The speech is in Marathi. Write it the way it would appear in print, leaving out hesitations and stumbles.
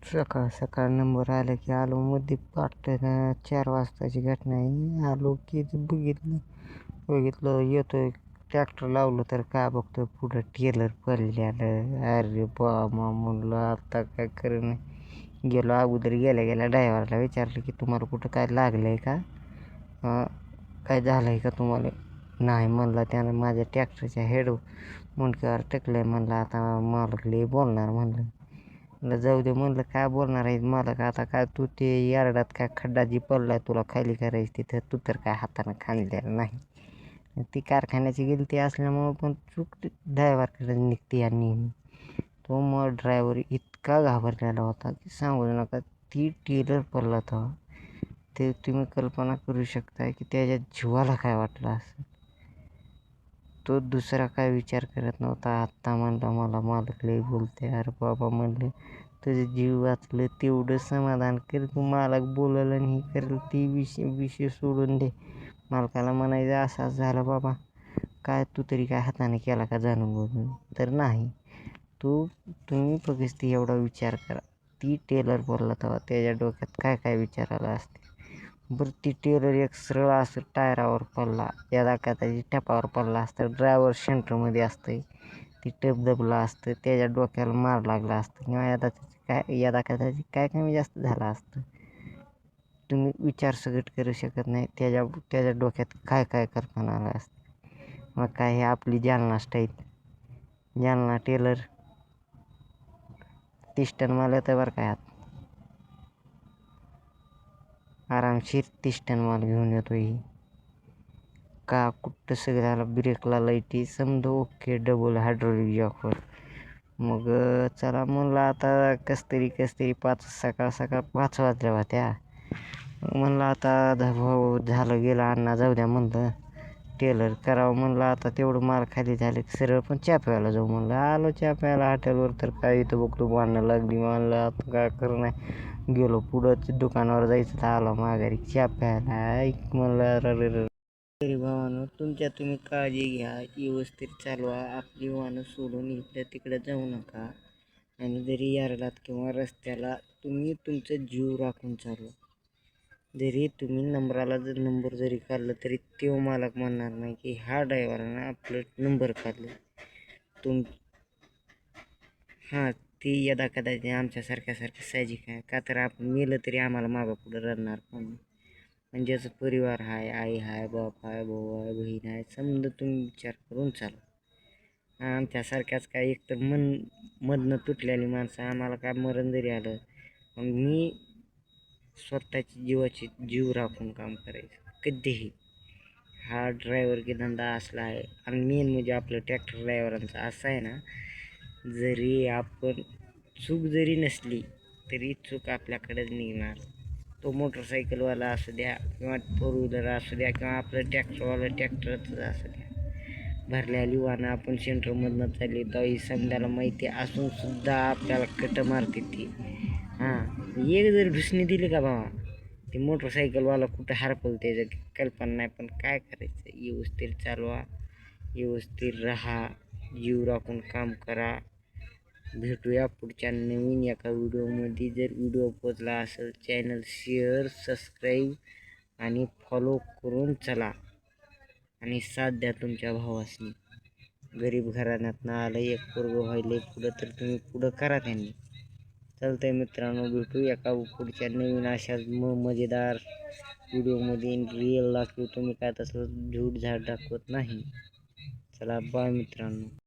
सकाळ सकाळ नंबर आला की आलो मध्ये पाटलं 4 वाजताची घटना आहे. आलो की बघितलं येतोय ट्रॅक्टर लावलं तर काय बघतोय पुढं टेलर पडलेलं. अरे बाबा म्हणलं आता काय खरं नाही. गेलो अगोदर गेल्या ड्रायव्हरला विचारलं की तुम्हाला कुठं काय लागलं आहे का, काय झालं आहे का तुम्हाला. नाही म्हणला त्यानं माझ्या ट्रॅक्टरच्या हेड मुंडक्यावर टेकलं आहे. म्हणलं आता मालक लई बोलणार. म्हणलं जाऊ दे. म्हणलं काय बोलणार आहे मालक, आता काय तू ते यार्डात काय खड्डा जी पडला तुला खाली करायची तिथं तू तर काय हातानं खांदलेलं नाही. ती कारखान्याची गिलती असल्यामुळं पण चूक ड्रायव्हरकडे निघते. आणि तो मग ड्रायव्हर इतका घाबरलेला होता की सांगू नका. ती टेलर पडला तेव्हा ते तुम्ही कल्पना करू शकता की त्याच्या जीवाला काय वाटलं असेल. तो दुसरा काय विचार करत नव्हता. आत्ता म्हणला मला मालक लई बोलते. अरे बाबा म्हणलं तुझं जीव वाचलं तेवढं समाधान कर. तू मालक बोलल आणि हे करेल ती विषय सोडून दे. मालकाला म्हणायचं असं झालं बाबा, काय तू तरी काय हाताने केला का जाणून बघून. तर नाही, तुम्ही फक्त एवढा विचार करा. ती टेलर बोलला तेव्हा त्याच्या डोक्यात काय काय विचार आला असते. बरं ती टेलर एक सरळ असं टायरावर पडला, यदाकदाची टपावर पडला असता. ड्रायव्हर सेंटरमध्ये असतंय, ती टप दबला असतं, त्याच्या डोक्याला मार लागला असतं किंवा यदाकदाची काय कमी जास्त झालं असतं. तुम्ही विचार सगट करू शकत नाही त्याच्या डोक्यात काय काय कल्पना आल्या असते. मग काय हे आपली Jalna style, Jalna trailer 30 ton माल येतं बरं काय. आरामशीर 30 टन माल घेऊन येतो ही. का कुठं सगळ्याला ब्रेकला लाईटी समजा ओके, डबल हायड्रोलिक जॉकवर. मग चला म्हणलं आता कसतरी 5 सकाळ 5 वाजल्या होत्या. म्हणलं आता झालं गेलं अण्णा जाऊ द्या म्हणलं, टेलर करावं म्हणलं. आता तेवढं माल खाली झालं की सरळ पण चहा प्यायला जाऊ म्हणलं. आलो चहा प्यायला हॉटेलवर तर काय इथं बघतो भांडणं लागली. म्हणलं आता काय खरं नाही. गेलो पुढं दुकानावर जायचं तर आलो माघारी चहा प्यायला. ऐक म्हणलं तरी भावानं तुम्ही काळजी घ्या, व्यवस्थित चालवा. आपली वाहनं सोडून इकडं तिकडं जाऊ नका. आणि जरी यार्डात किंवा रस्त्याला तुम्ही तुमचा जीव राखून चालवा. जरी तुम्ही नंबराला नंबर जरी काढलं तरी तो मालक म्हणणार नाही की हा ड्रायव्हरानं आपलं नंबर काढलं. हां, ती यदाकदाची आमच्यासारखं साहजिक आहे. का तर आपण मेलं तरी आम्हाला मागं पुढं रडणार कोण. म्हणजे ज्याचा परिवार आहे, आई आहे, बाप आहे, भाऊ आहे, बहीण आहे, समजा तुम्ही विचार करून चाला. आमच्यासारख्याच काय एक तर मधनं तुटलेली माणसं, आम्हाला काय मरण जरी आलं पण मी स्वतःची जीव राखून काम करायचं कधीही. हा ड्रायव्हर धंदा असला आहे. आणि मेन म्हणजे आपलं ट्रॅक्टर ड्रायव्हरांचं असं आहे ना, जरी आपण चूक जरी नसली तरी चूक आपल्याकडेच निघणार. तो मोटरसायकलवाला असू द्या किंवा 4 व्हीलर असू द्या किंवा आपलं ट्रॅक्टरच असू द्या. भरलेली वाहनं आपण सेंटरमधनं चालली तर समजायला माहिती असून सुद्धा आपल्याला कट मारते ती. एक जर ढुसणी दिली का बाबा, ते मोटरसायकलवाला कुठं हरपल त्याचं कल्पना नाही. पण काय करायचं, व्यवस्थित चालवा, व्यवस्थित राहा, जीव राखून काम करा. भेटूया पुढच्या नवीन एका व्हिडिओमध्ये. जर व्हिडिओ पोचला असेल चॅनल शेअर, सबस्क्राईब आणि फॉलो करून चला. आणि साथ द्या तुमच्या भावासनी. गरीब घराण्यातनं आलं एक पोरगं व्हायले पुढं, तर तुम्ही पुढं करा त्यांनी. चालतंय मित्रांनो, भेटू एका पुढच्या नवीन अशाच मजेदार व्हिडिओमध्ये. रिअल दाखवतो, तुम्ही काय तसं झूट झाड दाखवत नाही. चला बाय मित्रांनो.